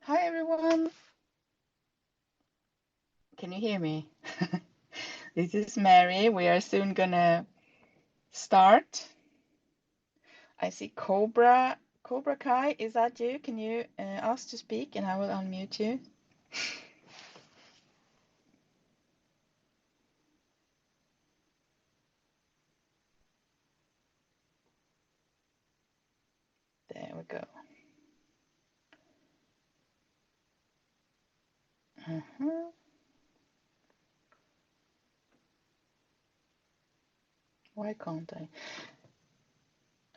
Hi everyone, can you hear me? This is Mary. We are soon gonna start. I see Cobra Kai. Is that you? Can you ask to speak and I will unmute you? There we go. Uh-huh. Why can't I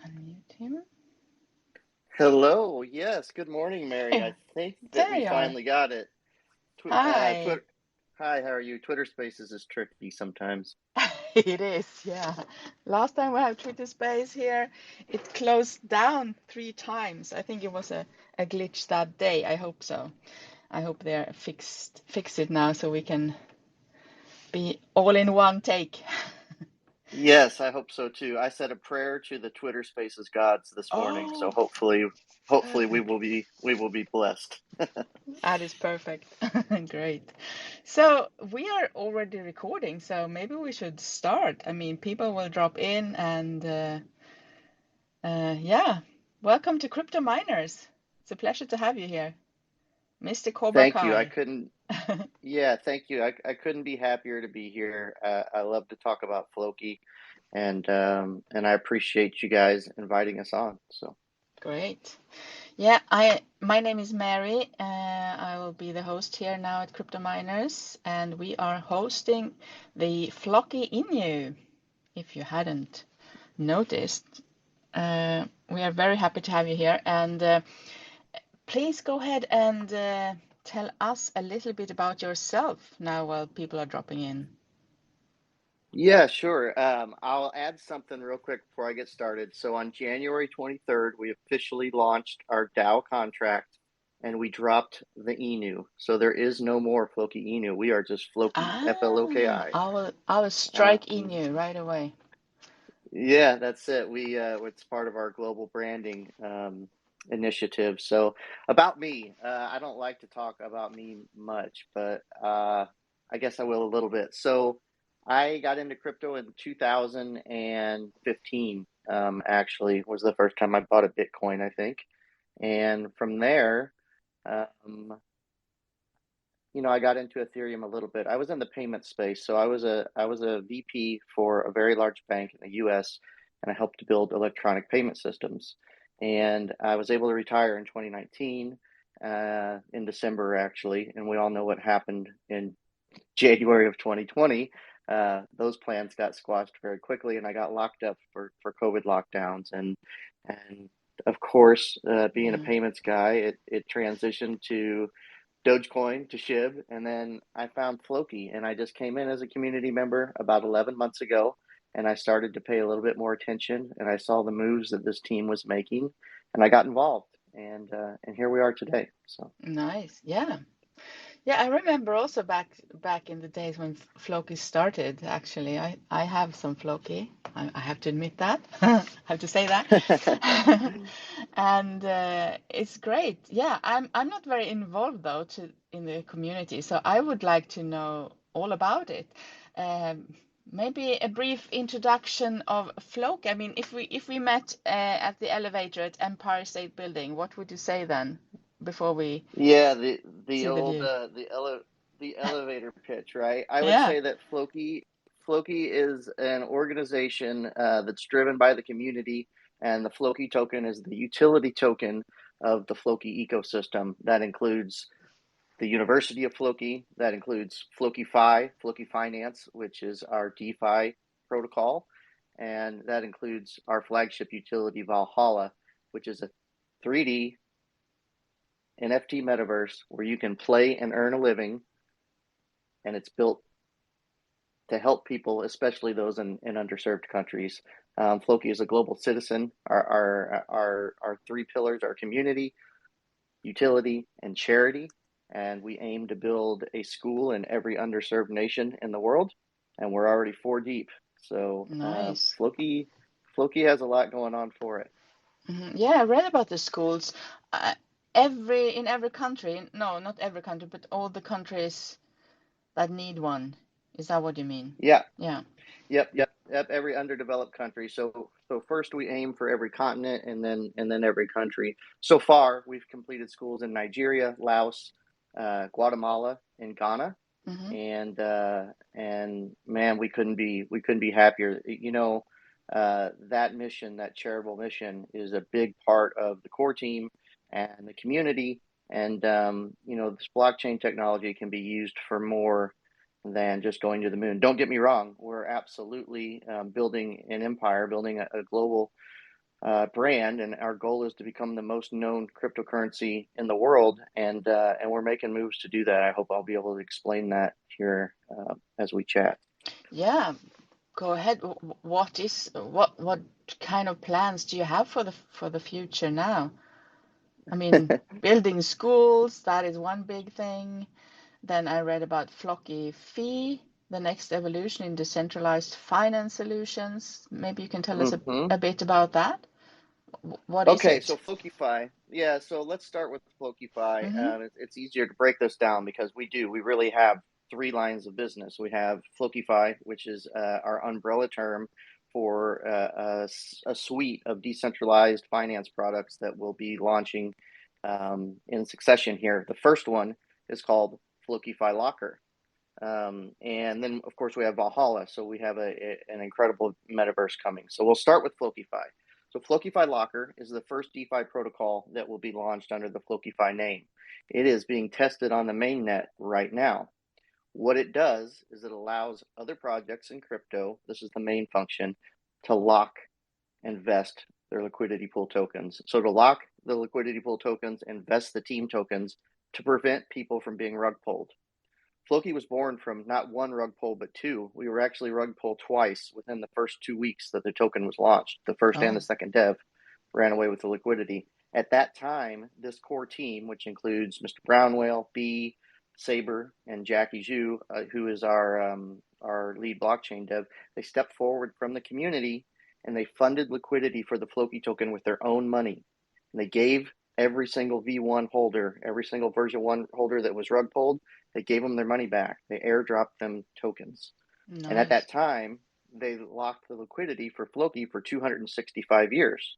unmute him? Hello. Yes. Good morning, Mary. I There, think that there we you are. finally got it. Hi. Twitter. Hi. How are you? Twitter Spaces is tricky sometimes. It is, yeah. Last time we had Twitter Space here, it closed down 3 times. I think it was a glitch that day. I hope so. I hope they're fix it now so we can be all in one take. Yes, I hope so too. I said a prayer to the Twitter Spaces gods this morning, so Oh, hopefully perfect. we will be blessed. That is perfect. Great. So we are already recording, so maybe we should start. I mean, people will drop in and yeah, welcome to Crypto Miners. It's a pleasure to have you here, Mr. Cobra Thank you. Kai. Thank you. I couldn't be happier to be here. I love to talk about Floki, and I appreciate you guys inviting us on. So. Great. Yeah, my name is Mary. I will be the host here now at Crypto Miners, and we are hosting the Floki Inu. If you hadn't noticed, we are very happy to have you here. And please go ahead and tell us a little bit about yourself now while people are dropping in. Yeah, sure. I'll add something real quick before I get started. So on January 23rd, we officially launched our DAO contract and we dropped the Inu. So there is no more Floki Inu. We are just Floki, Ah, Floki. I will strike Um, Inu right away. yeah, that's it. It's part of our global branding initiative. So about me, I don't like to talk about me much, but I guess I will a little bit. So I got into crypto in 2015. Actually, was the first time I bought a Bitcoin, I think, and from there, um, I got into Ethereum a little bit. I was in the payment space, so I was a VP for a very large bank in the U.S. and I helped to build electronic payment systems. And I was able to retire in 2019, in December actually, and we all know what happened in January of 2020. Those plans got squashed very quickly, and I got locked up for COVID lockdowns. And of course, being a Yeah. payments guy, it transitioned to Dogecoin to SHIB, and then I found Floki, and I just came in as a community member about 11 months ago, and I started to pay a little bit more attention, and I saw the moves that this team was making, and I got involved, and here we are today. So Nice. Yeah. Yeah, I remember also back in the days when Floki started, actually. I have some Floki. I have to admit that. I have to say that. And it's great. Yeah, I'm not very involved though in the community, so I would like to know all about it. Um, Maybe a brief introduction of Floki. I mean, if we met at the elevator at Empire State Building, what would you say then before we yeah, the see the old view? the elevator pitch, right? I would Yeah. say that Floki is an organization that's driven by the community, and the Floki token is the utility token of the Floki ecosystem. That includes the University of Floki, that includes Floki Finance, which is our DeFi protocol, and that includes our flagship utility Valhalla, which is a 3D NFT metaverse where you can play and earn a living, and it's built to help people, especially those in underserved countries. Floki is a global citizen. Our three pillars are community, utility, and charity. And we aim to build a school in every underserved nation in the world. And we're already four deep. So Nice. Floki has a lot going on for it. Yeah, I read about the schools. Uh, in every country, no, not every country, but all the countries that need one. Is that what you mean? Yeah. Yeah. Yep. Every underdeveloped country. So first we aim for every continent, and then every country. So far, we've completed schools in Nigeria, Laos, Guatemala, and Ghana. And man, we couldn't be happier. That mission, that charitable mission, is a big part of the core team and the community. And this blockchain technology can be used for more than just going to the moon. Don't get me wrong; we're absolutely building an empire, building a global brand, and our goal is to become the most known cryptocurrency in the world, and we're making moves to do that. I hope I'll be able to explain that here as we chat. Yeah, go ahead. What kind of plans do you have for the future now? I mean, building schools, that is one big thing. Then I read about Floki Fee, the next evolution in decentralized finance solutions. Maybe you can tell us a bit about that. What is Okay, it? so FlokiFi. Yeah, so let's start with FlokiFi. It's easier to break this down because we really have three lines of business. We have FlokiFi, which is our umbrella term for a suite of decentralized finance products that we'll be launching in succession here. The first one is called FlokiFi Locker. And then, of course, we have Valhalla. So we have an incredible metaverse coming. So we'll start with FlokiFi. So FlokiFi Locker is the first DeFi protocol that will be launched under the FlokiFi name. It is being tested on the mainnet right now. What it does is it allows other projects in crypto, this is the main function, to lock and vest their liquidity pool tokens. So to lock the liquidity pool tokens and vest the team tokens to prevent people from being rug pulled. Floki was born from not one rug pull, but two. We were actually rug pulled twice within the first 2 weeks that the token was launched. The first and the second dev ran away with the liquidity. At that time, this core team, which includes Mr. Brownwhale, B, Saber, and Jackie Zhu, who is our lead blockchain dev, they stepped forward from the community and they funded liquidity for the Floki token with their own money. And they gave every single V1 holder, every single version 1 holder that was rug pulled, they gave them their money back. They airdropped them tokens. Nice. And at that time, they locked the liquidity for Floki for 265 years.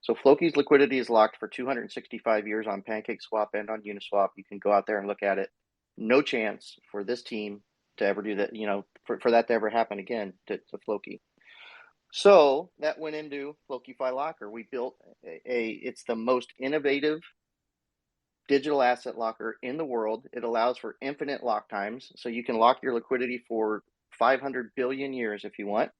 So Floki's liquidity is locked for 265 years on PancakeSwap and on Uniswap. You can go out there and look at it. No chance for this team to ever do that, for that to ever happen again to Floki. So that went into FlokiFi Locker. We built it's the most innovative digital asset locker in the world. It allows for infinite lock times. So you can lock your liquidity for 500 billion years if you want.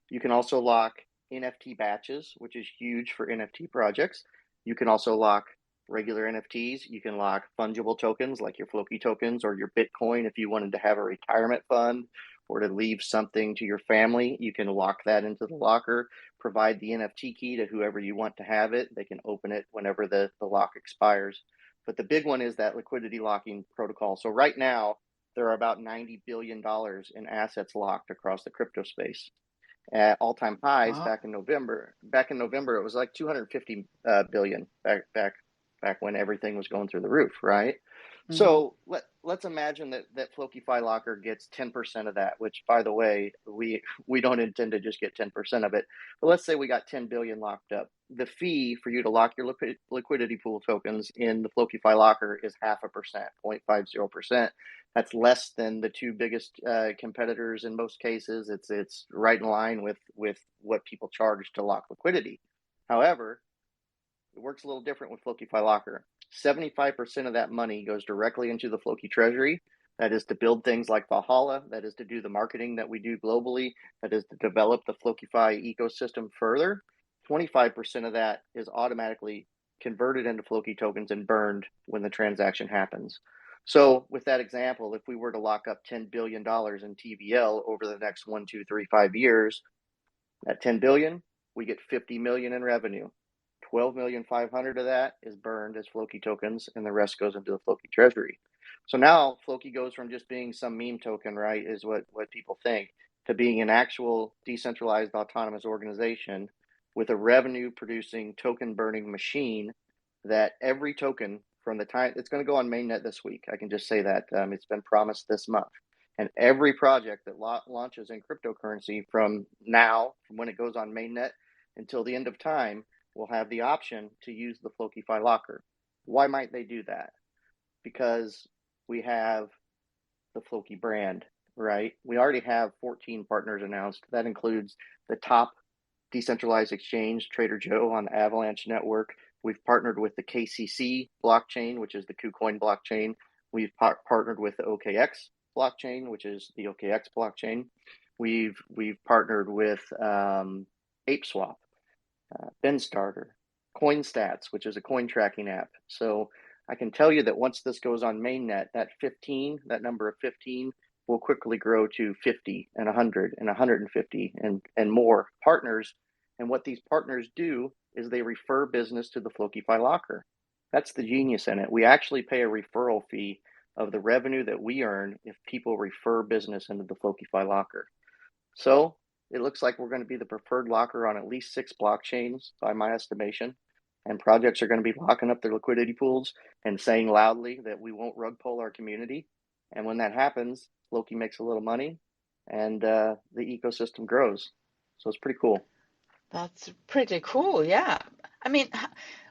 You can also lock NFT batches, which is huge for NFT projects. You can also lock regular NFTs. You can lock fungible tokens like your Floki tokens or your Bitcoin if you wanted to have a retirement fund or to leave something to your family. You can lock that into the locker, provide the NFT key to whoever you want to have it. They can open it whenever the lock expires. But the big one is that liquidity locking protocol. So right now, there are about $90 billion in assets locked across the crypto space. At all-time highs back in November. Back in November, it was like 250 billion back when everything was going through the roof, right? So let's imagine that FlokiFi Locker gets 10% of that, which, by the way, we don't intend to just get 10% of it. But let's say we got 10 billion locked up. The fee for you to lock your liquidity pool tokens in the FlokiFi Locker is 0.5%, 0.50%. That's less than the two biggest competitors in most cases. It's right in line with what people charge to lock liquidity. However, it works a little different with FlokiFi Locker. 75% of that money goes directly into the Floki treasury. That is to build things like Valhalla. That is to do the marketing that we do globally. That is to develop the FlokiFi ecosystem further. 25% of that is automatically converted into Floki tokens and burned when the transaction happens. So with that example, if we were to lock up $10 billion in TVL over the next 1, 2, 3, 5 years, at 10 billion, we get 50 million in revenue. 12,500,000 of that is burned as Floki tokens, and the rest goes into the Floki treasury. So now Floki goes from just being some meme token, right, is what people think, to being an actual decentralized autonomous organization with a revenue producing token burning machine that every token from the time it's going to go on mainnet this week. I can just say that it's been promised this month. And every project that launches in cryptocurrency from when it goes on mainnet until the end of time, will have the option to use the FlokiFi locker. Why might they do that? Because we have the Floki brand, right? We already have 14 partners announced. That includes the top decentralized exchange, Trader Joe on the Avalanche network. We've partnered with the KCC blockchain, which is the KuCoin blockchain. We've partnered with the OKX blockchain, which is the OKX blockchain. We've partnered with ApeSwap, BenStarter, CoinStats, which is a coin tracking app. So I can tell you that once this goes on mainnet, that number of 15 will quickly grow to 50 and 100 and 150 and more partners. And what these partners do is they refer business to the FlokiFi locker. That's the genius in it. We actually pay a referral fee of the revenue that we earn if people refer business into the FlokiFi locker. So it looks like we're going to be the preferred locker on at least 6 blockchains by my estimation. And projects are going to be locking up their liquidity pools and saying loudly that we won't rug pull our community. And when that happens, Floki makes a little money and the ecosystem grows. So it's pretty cool. That's pretty cool. Yeah. I mean,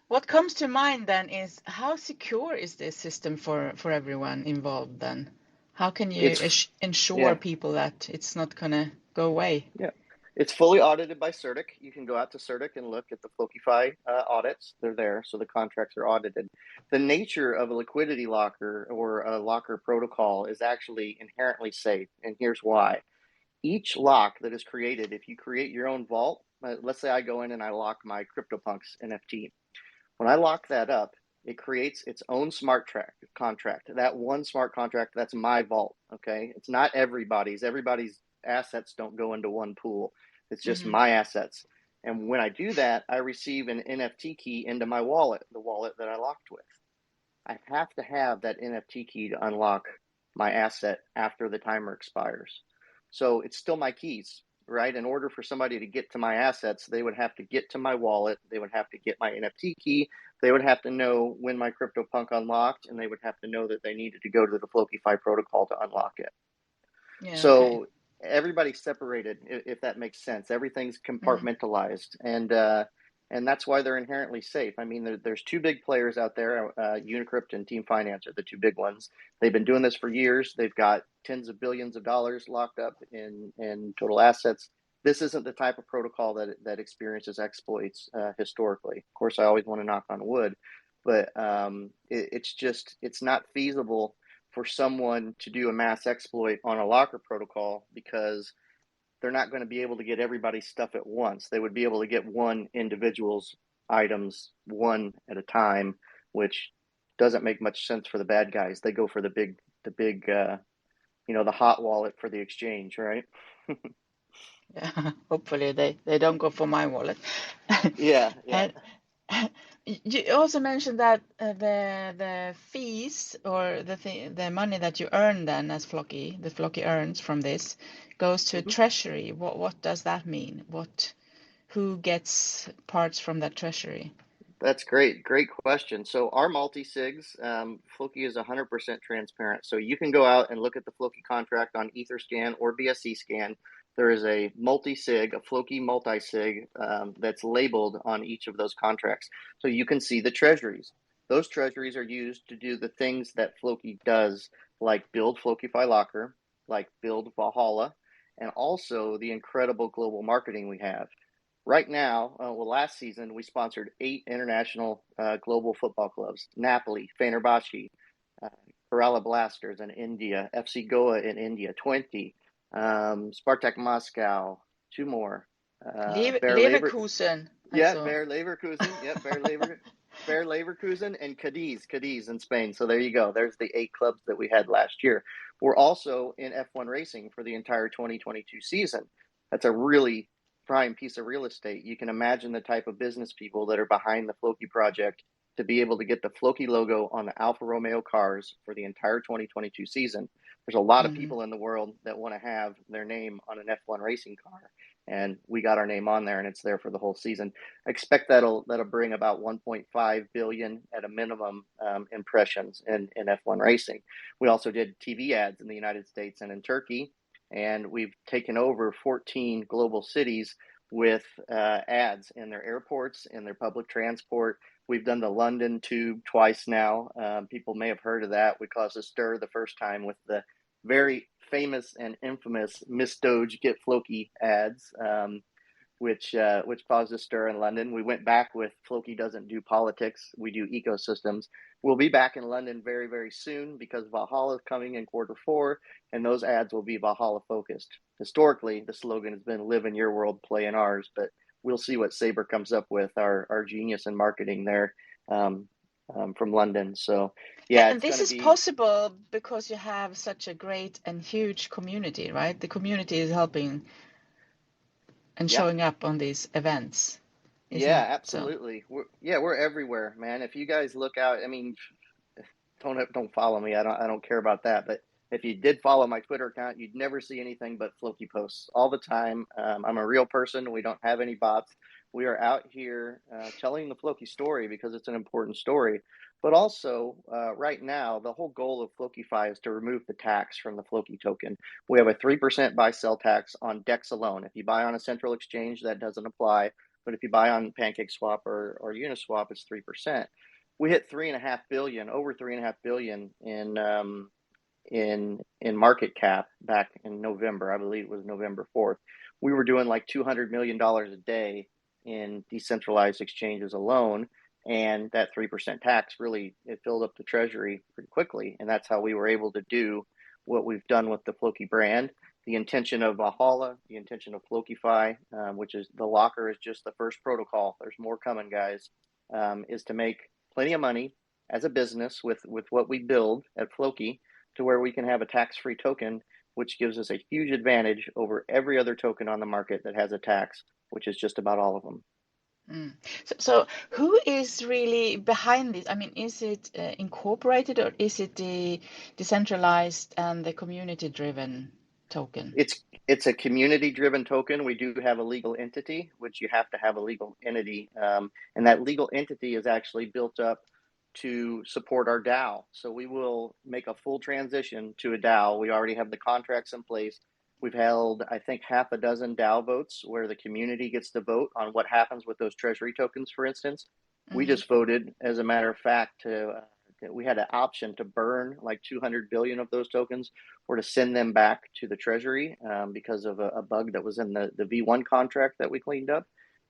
what comes to mind then is how secure is this system for everyone involved then? How can you ensure people that it's not going to go away? Yeah. It's fully audited by CertiK. You can go out to CertiK and look at the FlokiFi audits. They're there, so the contracts are audited. The nature of a liquidity locker or a locker protocol is actually inherently safe, and here's why. Each lock that is created, if you create your own vault, let's say I go in and I lock my CryptoPunks NFT. When I lock that up, it creates its own smart contract. That one smart contract, that's my vault, okay? It's not everybody's. Everybody's assets don't go into one pool. It's just my assets. And when I do that, I receive an NFT key into my wallet, the wallet that I locked with. I have to have that NFT key to unlock my asset after the timer expires. So it's still my keys, right? In order for somebody to get to my assets, they would have to get to my wallet. They would have to get my NFT key. They would have to know when my CryptoPunk unlocked, and they would have to know that they needed to go to the FlokiFi protocol to unlock it. Yeah, so everybody's separated, if that makes sense. Everything's compartmentalized, and that's why they're inherently safe. I mean, there's 2 big players out there. Unicrypt and Team Finance are the 2 big ones. They've been doing this for years. They've got tens of billions of dollars locked up in total assets. This isn't the type of protocol that experiences exploits historically. Of course, I always want to knock on wood, but it's not feasible for someone to do a mass exploit on a locker protocol because they're not going to be able to get everybody's stuff at once. They would be able to get one individual's items one at a time, which doesn't make much sense for the bad guys. They go for the big, the hot wallet for the exchange, right? Yeah, hopefully they don't go for my wallet. Yeah. You also mentioned that the fees or the money that you earn then as Floki, the Floki earns from this, goes to treasury. What does that mean? Who gets parts from that treasury? That's great question. So our multi-sigs, Floki is 100% transparent. So you can go out and look at the Floki contract on Etherscan or BSC Scan. There is a multi-sig, a Floki multi-sig that's labeled on each of those contracts. So you can see the treasuries. Those treasuries are used to do the things that Floki does, like build FlokiFi Locker, like build Valhalla, and also the incredible global marketing we have. Right now, last season, we sponsored 8 international global football clubs: Napoli, Fenerbahce, Kerala Blasters in India, FC Goa in India, 20, Spartak Moscow, 2 more. Leverkusen. Bayer Leverkusen. Bayer Leverkusen and Cadiz in Spain. So there you go. There's the 8 clubs that we had last year. We're also in F1 racing for the entire 2022 season. That's a really prime piece of real estate. You can imagine the type of business people that are behind the Floki project to be able to get the Floki logo on the Alfa Romeo cars for the entire 2022 season. There's a lot of people in the world that want to have their name on an F1 racing car. and we got our name on there, and it's there for the whole season. I expect that'll bring about 1.5 billion at a minimum impressions in F1 racing. We also did TV ads in the United States and in Turkey, and we've taken over 14 global cities with ads in their airports, in their public transport. We've done the London Tube twice now. People may have heard of that. We caused a stir the first time with the very famous and infamous Miss Doge Get Floki ads, which caused a stir in London. We went back with Floki doesn't do politics, we do ecosystems. We'll be back in London very, very soon because Valhalla is coming in Q4, and those ads will be Valhalla focused. Historically, the slogan has been live in your world, play in ours, but we'll see what Sabre comes up with, our genius in marketing there from London. So yeah, And it's this going to is be. possible because you have such a great and huge community, right? The community is helping and Yeah. showing up on these events, isn't Yeah, it? So, absolutely. We're everywhere, man. If you guys look out, I mean, don't follow me. I don't care about that. But if you did follow my Twitter account, you'd never see anything but Floki posts all the time. I'm a real person. We don't have any bots. We are out here telling the Floki story because it's an important story. But also, right now, the whole goal of FlokiFi is to remove the tax from the Floki token. We have a 3% buy-sell tax on DEX alone. If you buy on a central exchange, that doesn't apply. But if you buy on PancakeSwap or Uniswap, it's 3%. We hit 3.5 billion, over 3.5 billion in market cap back in November. I believe it was November 4th. We were doing like $200 million a day in decentralized exchanges alone, and that 3% tax really, it filled up the treasury pretty quickly, and that's how we were able to do what we've done with the Floki brand. The intention of Valhalla, the intention of FlokiFi, which is the locker, is just the first protocol. There's more coming, guys. Is to make plenty of money as a business with what we build at Floki, to where we can have a tax-free token, which gives us a huge advantage over every other token on the market that has a tax, which is just about all of them. So who is really behind this? I mean, is it incorporated, or is it the decentralized and the community-driven token? It's a community-driven token. We do have a legal entity, which you have to have a legal entity, and that legal entity is actually built up to support our DAO. So we will make a full transition to a DAO. We already have the contracts in place. We've held, I think, half a dozen DAO votes where the community gets to vote on what happens with those treasury tokens, for instance. We just voted, as a matter of fact, we had an option to burn like 200 billion of those tokens or to send them back to the treasury because of a bug that was in the V1 contract that we cleaned up.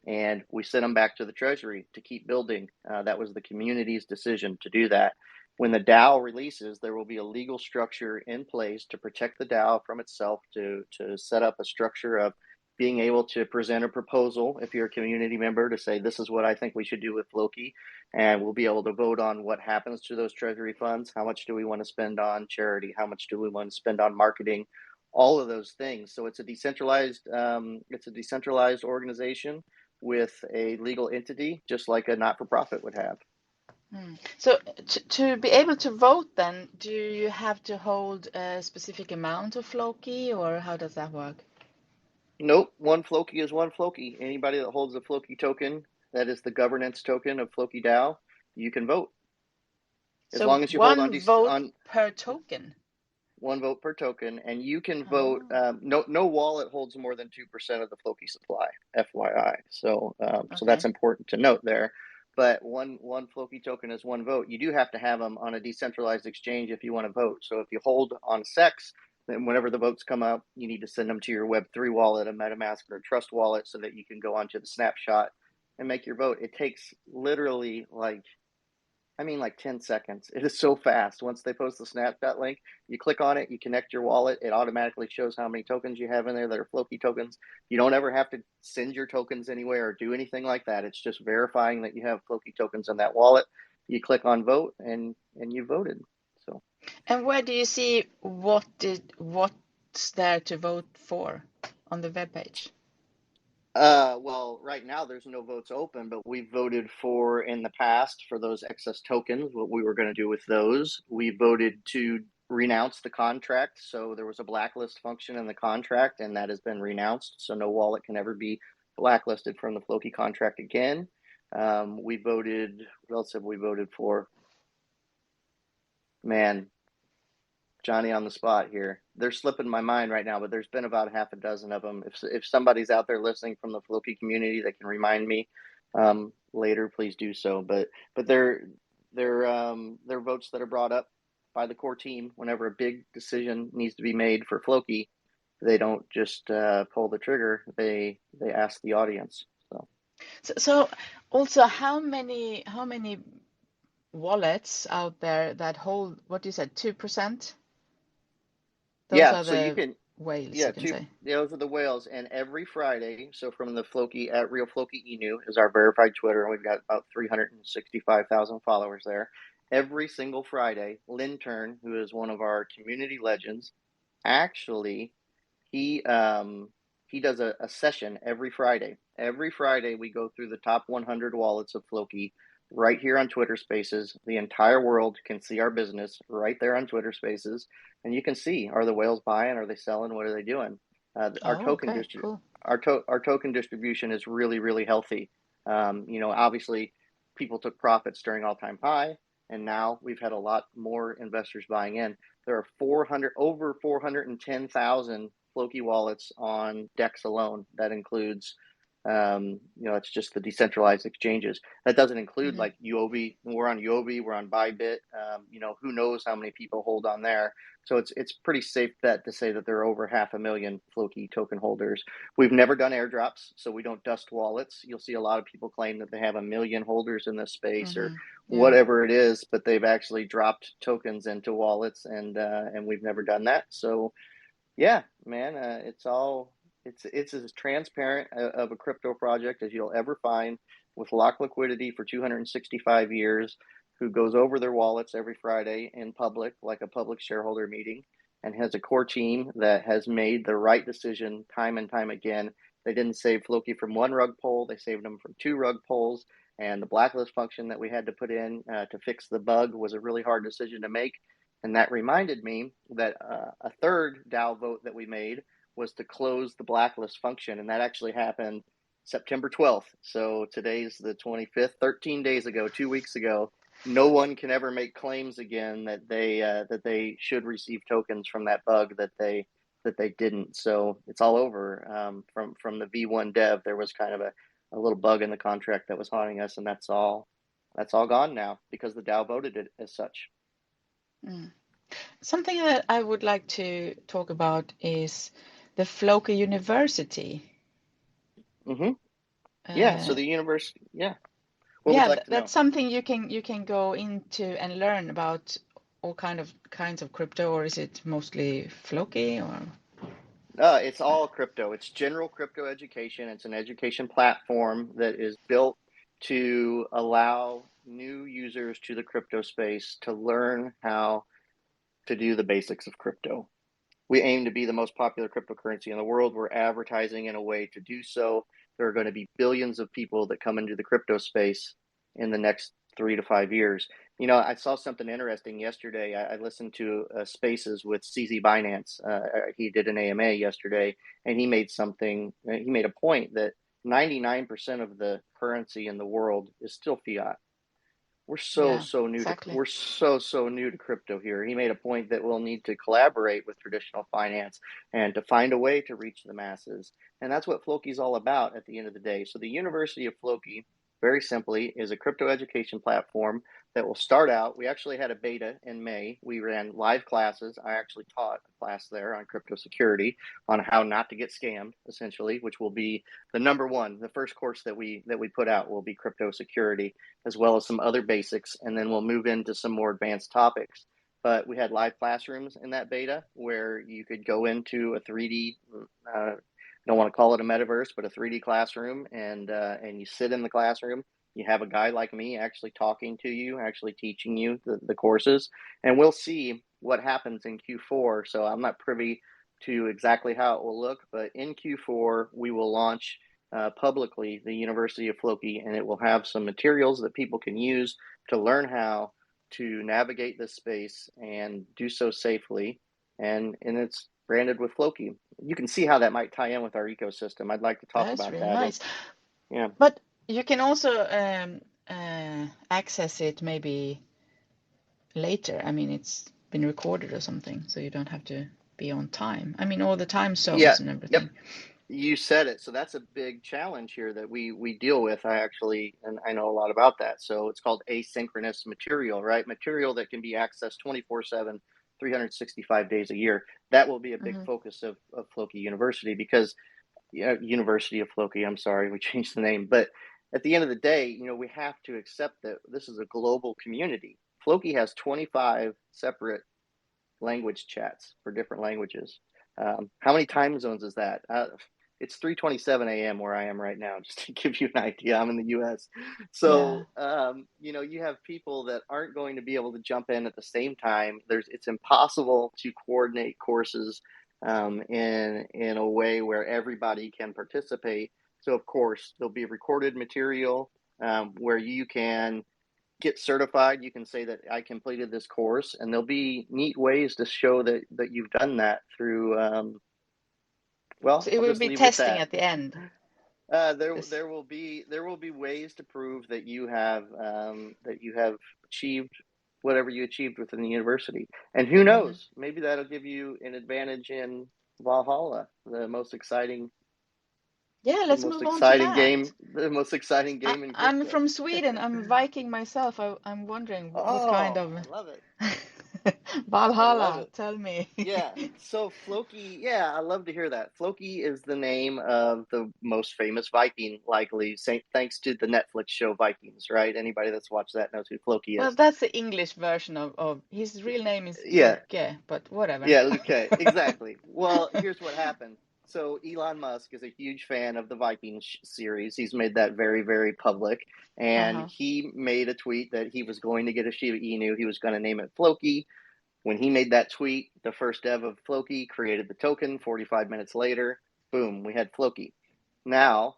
And we sent them back to the treasury to keep building. That was the community's decision to do that. When the DAO releases, there will be a legal structure in place to protect the DAO from itself, to set up a structure of being able to present a proposal, if you're a community member, to say, this is what I think we should do with Floki. And we'll be able to vote on what happens to those treasury funds. How much do we want to spend on charity? How much do we want to spend on marketing? All of those things. So it's a decentralized organization with a legal entity, just like a not-for-profit would have. So to be able to vote, then, do you have to hold a specific amount of Floki, or how does that work? Nope, one Floki is one Floki. Anybody that holds a Floki token, that is the governance token of Floki DAO, you can vote. As So long as you hold one vote per token. One vote per token, and you can vote. No wallet holds more than 2% of the Floki supply, FYI. So so that's important to note there. But one Floki token is one vote. You do have to have them on a decentralized exchange if you want to vote. So if you hold on SEX, then whenever the votes come up, you need to send them to your Web3 wallet, a MetaMask, or a Trust wallet, so that you can go onto the snapshot and make your vote. It takes literally like 10 seconds. It is so fast. Once they post the snapshot link, you click on it, you connect your wallet, it automatically shows how many tokens you have in there that are Floki tokens. You don't ever have to send your tokens anywhere or do anything like that. It's just verifying that you have Floki tokens in that wallet. You click on vote, and you voted. So. And where do you see what's there to vote for on the webpage? Well, right now there's no votes open, but we voted for, in the past, for those excess tokens, what we were going to do with those. We voted to renounced the contract. So there was a blacklist function in the contract, and that has been renounced. So no wallet can ever be blacklisted from the Floki contract again. We voted, what else have we voted for? Man, Johnny on the spot here. They're slipping my mind right now, but there's been about half a dozen of them. If somebody's out there listening from the Floki community that can remind me later, please do so. But they're votes that are brought up by the core team whenever a big decision needs to be made for Floki. They don't just pull the trigger. They ask the audience. So also, how many wallets out there that hold what you said, 2%? Those Yeah, are so you the can, whales, yeah, you can say. those are the whales. And every Friday, so from the Floki at Real Floki Inu is our verified Twitter, and we've got about 365,000 followers there. Every single Friday, Lintern, who is one of our community legends, actually he does a session every Friday. Every Friday we go through the top 100 wallets of Floki right here on Twitter Spaces. The entire world can see our business right there on Twitter Spaces, and you can see, are the whales buying, are they selling, what are they doing? Our Oh, token okay, cool. our token distribution is really healthy. Obviously people took profits during all-time high, and now we've had a lot more investors buying in. There are over 410,000 Floki wallets on DEX alone. That includes, it's just the decentralized exchanges. That doesn't include like Yobi. We're on Yobi, we're on Bybit. Who knows how many people hold on there. So it's pretty safe bet to say that there are over 500,000 Floki token holders. We've never done airdrops, so we don't dust wallets. You'll see a lot of people claim that they have 1 million holders in this space or Yeah. whatever it is, but they've actually dropped tokens into wallets, and we've never done that. So yeah, man, it's as transparent of a crypto project as you'll ever find, with locked liquidity for 265 years, who goes over their wallets every Friday in public, like a public shareholder meeting, and has a core team that has made the right decision time and time again. They didn't save Floki from one rug pull, they saved them from 2 rug pulls. And the blacklist function that we had to put in to fix the bug was a really hard decision to make. And that reminded me that a third DAO vote that we made was to close the blacklist function. And that actually happened September 12th. So today's the 25th, 13 days ago, 2 weeks ago. No one can ever make claims again that they should receive tokens from that bug that they didn't. So it's all over. From the V1 dev, there was kind of a little bug in the contract that was haunting us, and that's all gone now because the DAO voted it as such. Something that I would like to talk about is the Floki University. Yeah, so the university, yeah. What would Yeah, you like to know? that's something you can go into and learn about all kinds of crypto, or is it mostly Floki or? It's all crypto. It's general crypto education. It's an education platform that is built to allow new users to the crypto space to learn how to do the basics of crypto. We aim to be the most popular cryptocurrency in the world. We're advertising in a way to do so. There are going to be billions of people that come into the crypto space in the next 3 to 5 years. I saw something interesting yesterday. I listened to Spaces with CZ Binance. He did an AMA yesterday, and he made a point that 99% of the currency in the world is still fiat. We're so new exactly. to so new to crypto here. He made a point that we'll need to collaborate with traditional finance and to find a way to reach the masses. And that's what Floki is all about at the end of the day. So the University of Floki, very simply, is a crypto education platform that will start out. We actually had a beta in May. We ran live classes. I actually taught a class there on crypto security, on how not to get scammed, essentially, which will be the number one. The first course that we put out will be crypto security, as well as some other basics, and then we'll move into some more advanced topics. But we had live classrooms in that beta where you could go into a 3D, I don't want to call it a metaverse, but a 3D classroom, and you sit in the classroom. You have a guy like me actually talking to you, actually teaching you the courses, and we'll see what happens in Q4. So I'm not privy to exactly how it will look, but in Q4 we will launch publicly the University of Floki, and it will have some materials that people can use to learn how to navigate this space and do so safely. And it's branded with Floki. You can see how that might tie in with our ecosystem. I'd like to talk That's about really that. nice. Yeah. But you can also access it maybe later. I mean, it's been recorded or something, so you don't have to be on time. I mean, all the time Yeah. zones and Yep. everything. You said it. So that's a big challenge here that we deal with. And I know a lot about that. So it's called asynchronous material, right? Material that can be accessed 24/7, 365 days a year. That will be a big focus of Floki University because University of Floki, I'm sorry, we changed the name. But at the end of the day, we have to accept that this is a global community. Floki has 25 separate language chats for different languages. How many time zones is that? It's 3:27 a.m. where I am right now, just to give you an idea. I'm in the U.S. So, you have people that aren't going to be able to jump in at the same time. It's impossible to coordinate courses in a way where everybody can participate. So, of course, there'll be recorded material where you can get certified. You can say that I completed this course, and there'll be neat ways to show that you've done that through. So it I'll will just be leave it at testing that. at the end. There will be ways to prove that you have achieved whatever you achieved within the university, and who knows, maybe that'll give you an advantage in Valhalla, the most exciting Let's move on to that. game, in I'm crypto. from Sweden. I'm Viking myself. I'm wondering what kind Oh, of I love it. I love Valhalla. it. Tell me. Yeah. So Floki, yeah, I love to hear that. Floki is the name of the most famous Viking, likely, thanks to the Netflix show Vikings, right? Anybody that's watched that knows who Floki Well, is. that's the English version of his real name is Yeah. Loke, but whatever. Yeah, Luque. Exactly. Well, here's what happened. So Elon Musk is a huge fan of the Vikings series. He's made that very, very public. And he made a tweet that he was going to get a Shiba Inu. He was going to name it Floki. When he made that tweet, the first dev of Floki created the token. 45 minutes later, boom, we had Floki. Now,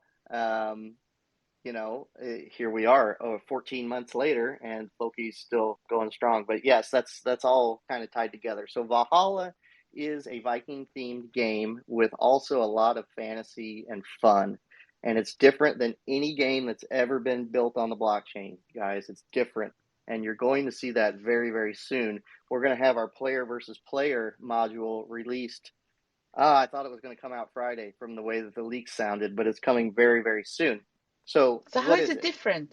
here we are 14 months later, and Floki's still going strong. But yes, that's all kind of tied together. So Valhalla is a Viking themed game with also a lot of fantasy and fun. And it's different than any game that's ever been built on the blockchain, guys. It's different. And you're going to see that very, very soon. We're going to have our player versus player module released. I thought it was going to come out Friday from the way that the leaks sounded, but it's coming very, very soon. So how what is is it it? different?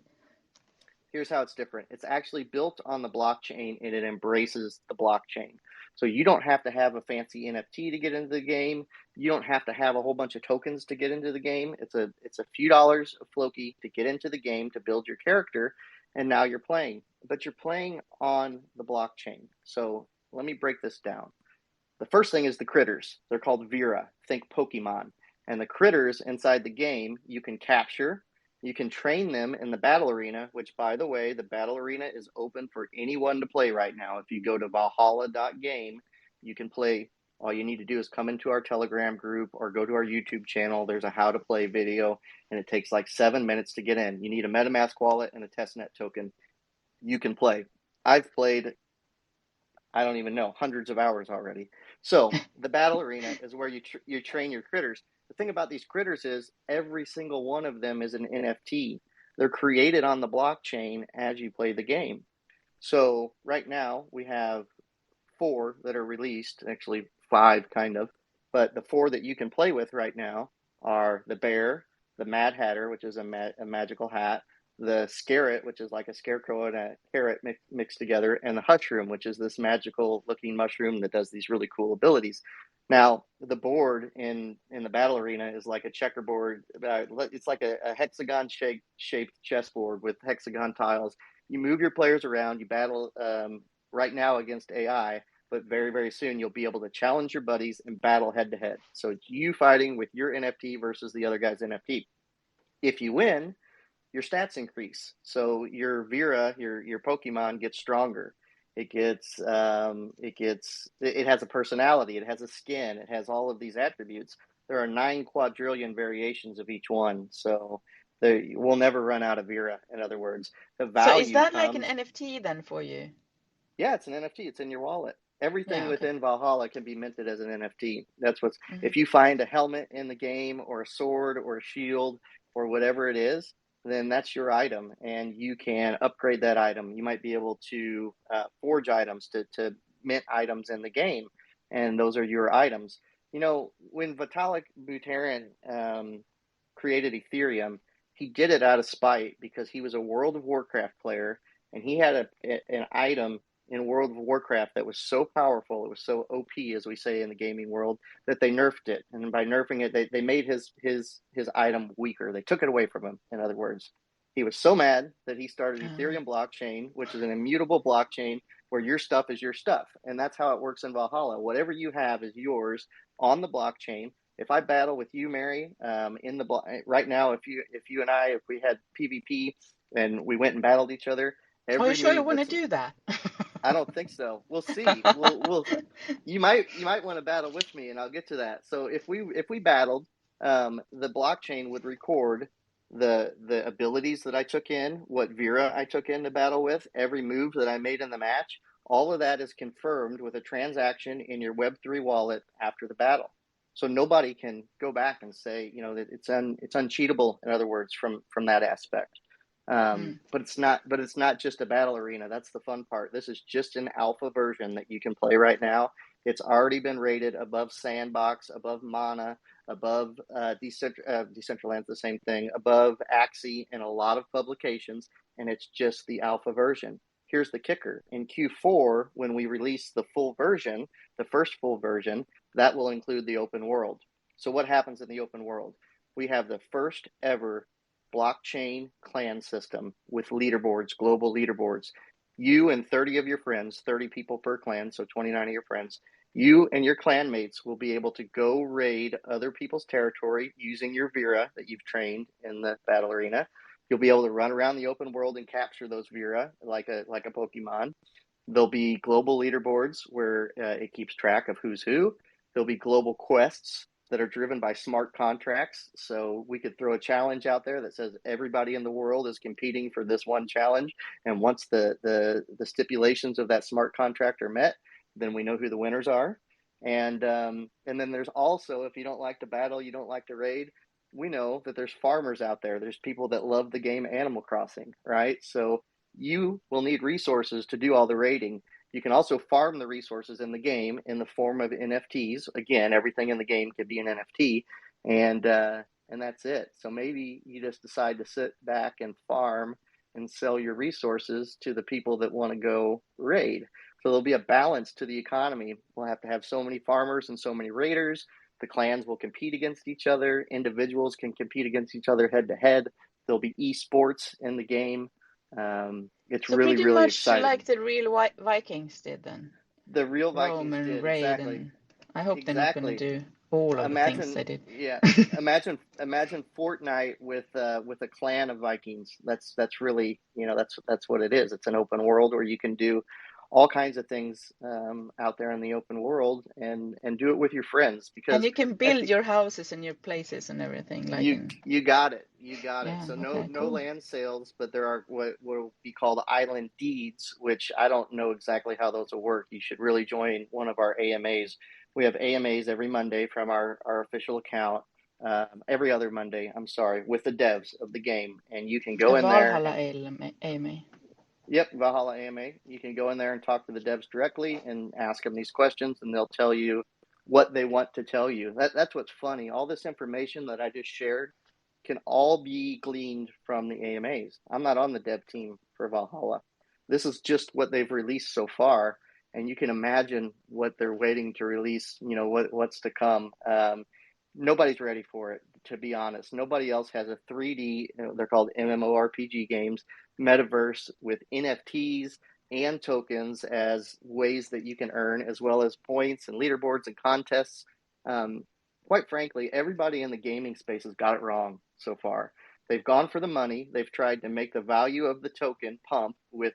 Here's how it's different. It's actually built on the blockchain, and it embraces the blockchain. So you don't have to have a fancy NFT to get into the game. You don't have to have a whole bunch of tokens to get into the game. It's a few dollars of Floki to get into the game, to build your character, and now you're playing. But you're playing on the blockchain. So let me break this down. The first thing is the critters. They're called Vera. Think Pokemon. And the critters inside the game, you can capture. You can train them in the battle arena, which, by the way, the battle arena is open for anyone to play right now. If you go to valhalla.game, you can play. All you need to do is come into our Telegram group or go to our YouTube channel. There's a how to play video, and it takes like 7 minutes to get in. You need a MetaMask wallet and a testnet token. You can play. I've played, I don't even know, hundreds of hours already. So the battle arena is where you train your critters. The thing about these critters is every single one of them is an NFT. They're created on the blockchain as you play the game. So right now we have 4 that are released, actually 5 kind of, but the 4 that you can play with right now are the bear, the Mad Hatter, which is a magical hat, the Scarret, which is like a scarecrow and a carrot mixed together, and the Hushroom, which is this magical looking mushroom that does these really cool abilities. Now, the board in the battle arena is like a checkerboard. It's like a hexagon shaped chessboard with hexagon tiles. You move your players around. You battle right now against AI, but very, very soon you'll be able to challenge your buddies and battle head to head. So it's you fighting with your NFT versus the other guy's NFT. If you win, your stats increase. So your Vera, your Pokemon gets stronger. It has a personality. It has a skin. It has all of these attributes. There are 9 quadrillion variations of each one. So we'll never run out of Vera. In other words, the So is value that like an comes. NFT then for you? Yeah, it's an NFT. It's in your wallet. Everything Yeah, okay. within Valhalla can be minted as an NFT. That's what's, Mm-hmm. if you find a helmet in the game or a sword or a shield or whatever it is, then that's your item and you can upgrade that item. You might be able to forge items to mint items in the game, and those are your items. You know, when Vitalik Buterin created Ethereum, he did it out of spite because he was a World of Warcraft player and he had an item in World of Warcraft that was so powerful, it was so OP, as we say in the gaming world, that they nerfed it. And by nerfing it, they made his item weaker. They took it away from him, in other words. He was so mad that he started Ethereum blockchain, which is an immutable blockchain where your stuff is your stuff. And that's how it works in Valhalla. Whatever you have is yours on the blockchain. If I battle with you, Mary, in the right now, if you and I, if we had PvP and we went and battled each other, Are you every sure you move want to that's, do that? I don't think so. We'll see. We'll you might want to battle with me, and I'll get to that. So if we battled, the blockchain would record the abilities that I took in, what Vera I took in to battle with, every move that I made in the match. All of that is confirmed with a transaction in your Web3 wallet after the battle. So nobody can go back and say, that it's uncheatable. In other words, from that aspect. Mm. But it's not just a battle arena. That's the fun part. This is just an alpha version that you can play right now. It's already been rated above Sandbox, above Mana, above Decentraland, the same thing, above Axie in a lot of publications, and it's just the alpha version. Here's the kicker. In Q4, when we release the full version, the first full version, that will include the open world. So what happens in the open world? We have the first ever blockchain clan system with leaderboards, global leaderboards. You and 30 of your friends, 30 people per clan, so 29 of your friends, you and your clan mates will be able to go raid other people's territory using your Vera that you've trained in the battle arena. You'll be able to run around the open world and capture those Vera like a Pokemon. There'll be global leaderboards where it keeps track of who's who. There'll be global quests that are driven by smart contracts. So we could throw a challenge out there that says everybody in the world is competing for this one challenge. And once the stipulations of that smart contract are met, then we know who the winners are. And then there's also, if you don't like to battle, you don't like to raid, we know that there's farmers out there. There's people that love the game Animal Crossing, right? So you will need resources to do all the raiding. You can also farm the resources in the game in the form of NFTs. Again, everything in the game could be an NFT, and that's it. So maybe you just decide to sit back and farm and sell your resources to the people that want to go raid. So there'll be a balance to the economy. We'll have to have so many farmers and so many raiders. The clans will compete against each other. Individuals can compete against each other head to head. There'll be esports in the game. It's So really, pretty really much exciting. like the real Vikings did then. The real Roam Vikings and did raid, exactly, and I hope they're not going to exactly. do all of the things Imagine, they did. yeah, imagine Fortnite with a clan of Vikings. That's really, that's what it is. It's an open world where you can do all kinds of things out there in the open world and do it with your friends And because you can at build the your houses and your places and everything, like you in, you got it. You got it. yeah, So no okay, no cool. land sales, but there are what will be called island deeds, which I don't know exactly how those will work. You should really join one of our AMAs. We have AMAs every Monday from our official account. Every other Monday, I'm sorry, with the devs of the game, and you can go A in there Valhalla and AMA. yep, Valhalla AMA. You can go in there and talk to the devs directly and ask them these questions, and they'll tell you what they want to tell you. That's what's funny. All this information that I just shared can all be gleaned from the AMAs. I'm not on the dev team for Valhalla. This is just what they've released so far, and you can imagine what they're waiting to release. What's to come. Nobody's ready for it, to be honest. Nobody else has a 3D. They're called MMORPG games, Metaverse with NFTs and tokens as ways that you can earn, as well as points and leaderboards and contests. Um, Quite frankly, everybody in the gaming space has got it wrong so far. They've gone for the money. They've tried to make the value of the token pump with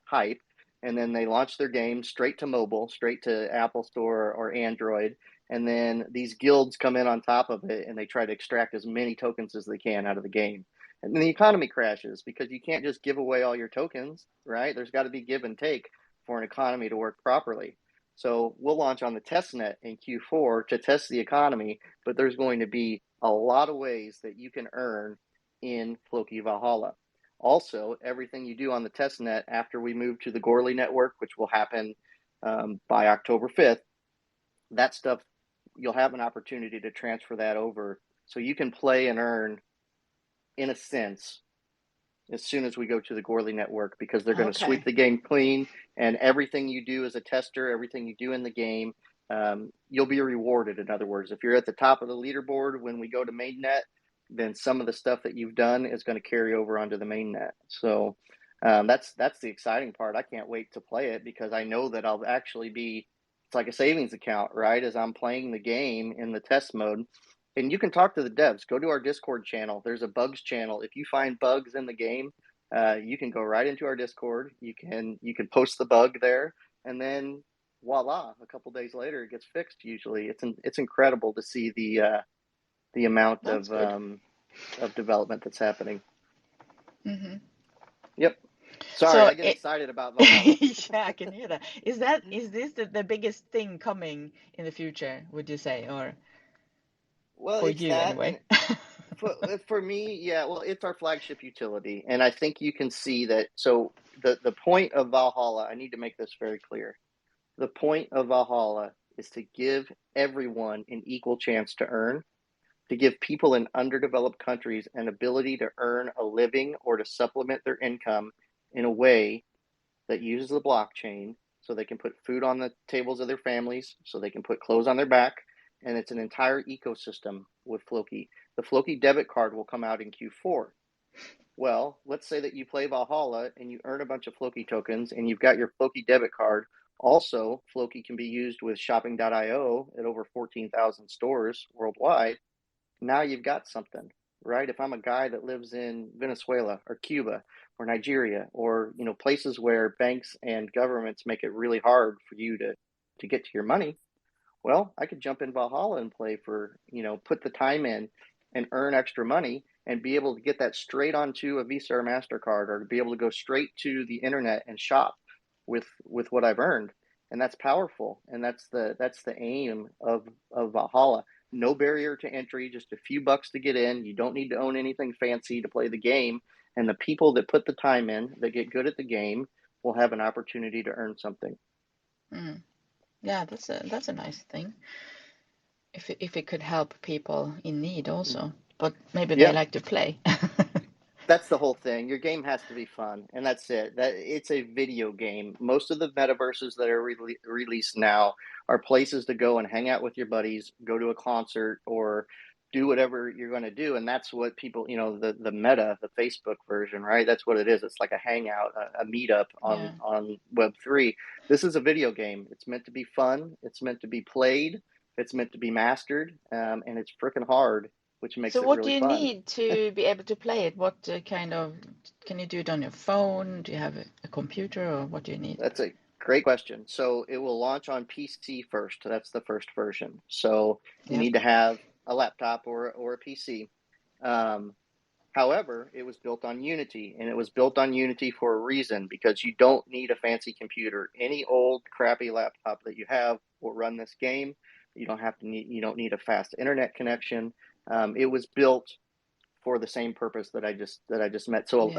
hype, and then they launch their game straight to mobile, straight to Apple Store or Android, and then these guilds come in on top of it and they try to extract as many tokens as they can out of the game. And then the economy crashes because you can't just give away all your tokens, right? There's got to be give and take. for an economy to work properly. So we'll launch on the testnet in Q4 to test the economy, but there's going to be a lot of ways that you can earn in Floki Valhalla. Also, everything you do on the testnet after we move to the Goerli network, which will happen by October 5th, that stuff, you'll have an opportunity to transfer that over. So you can play and earn, in a sense, as soon as we go to the Goerli network, because they're going to sweep the game clean, and everything you do as a tester, everything you do in the game, you'll be rewarded. In other words, if you're at the top of the leaderboard when we go to mainnet, then some of the stuff that you've done is going to carry over onto the mainnet. So that's the exciting part. I can't wait to play it, because I know that I'll actually be, it's like a savings account, right? As I'm playing the game in the test mode. And you can talk to the devs. Go to our Discord channel. There's a bugs channel. If you find bugs in the game, you can go right into our Discord. You can post the bug there, and then voila! A couple days later, it gets fixed. Usually, it's incredible to see the amount of development that's happening. Mm-hmm. Yep. Sorry, I get excited about Valhalla. Yeah, I can hear that. Is this the biggest thing coming in the future, would you say, or well, for it's you that, anyway? and for me, yeah. Well, it's our flagship utility, and I think you can see that. So the point of Valhalla, I need to make this very clear. The point of Valhalla is to give everyone an equal chance to earn, to give people in underdeveloped countries an ability to earn a living or to supplement their income in a way that uses the blockchain, so they can put food on the tables of their families, so they can put clothes on their back, and it's an entire ecosystem with Floki. The Floki debit card will come out in Q4. Well, let's say that you play Valhalla and you earn a bunch of Floki tokens and you've got your Floki debit card. Also, Floki can be used with shopping.io at over 14,000 stores worldwide. Now you've got something, right? If I'm a guy that lives in Venezuela or Cuba or Nigeria, or places where banks and governments make it really hard for you to get to your money, well, I could jump in Valhalla and play for, put the time in and earn extra money and be able to get that straight onto a Visa or MasterCard, or to be able to go straight to the internet and shop with what I've earned. And that's powerful. And that's the aim of Valhalla. No barrier to entry, just a few bucks to get in. You don't need to own anything fancy to play the game. And the people that put the time in, that get good at the game, will have an opportunity to earn something. Yeah, that's a nice thing. If it could help people in need also, but maybe they like to play. That's the whole thing. Your game has to be fun, and that's it. It's a video game. Most of the metaverses that are released now are places to go and hang out with your buddies, go to a concert, or do whatever you're going to do. And that's what people, the meta, the Facebook version, right? That's what it is. It's like a hangout, a meetup on Web3. This is a video game. It's meant to be fun. It's meant to be played. It's meant to be mastered, and it's freaking hard, which makes it really fun. So what do you need to be able to play it? What kind of, can you do it on your phone? Do you have a computer, or what do you need? That's a great question. So it will launch on PC first. That's the first version. So you need to have a laptop or a PC. However, it was built on Unity, and it was built on Unity for a reason, because you don't need a fancy computer. Any old crappy laptop that you have will run this game. You don't need a fast internet connection. It was built for the same purpose that I just met. So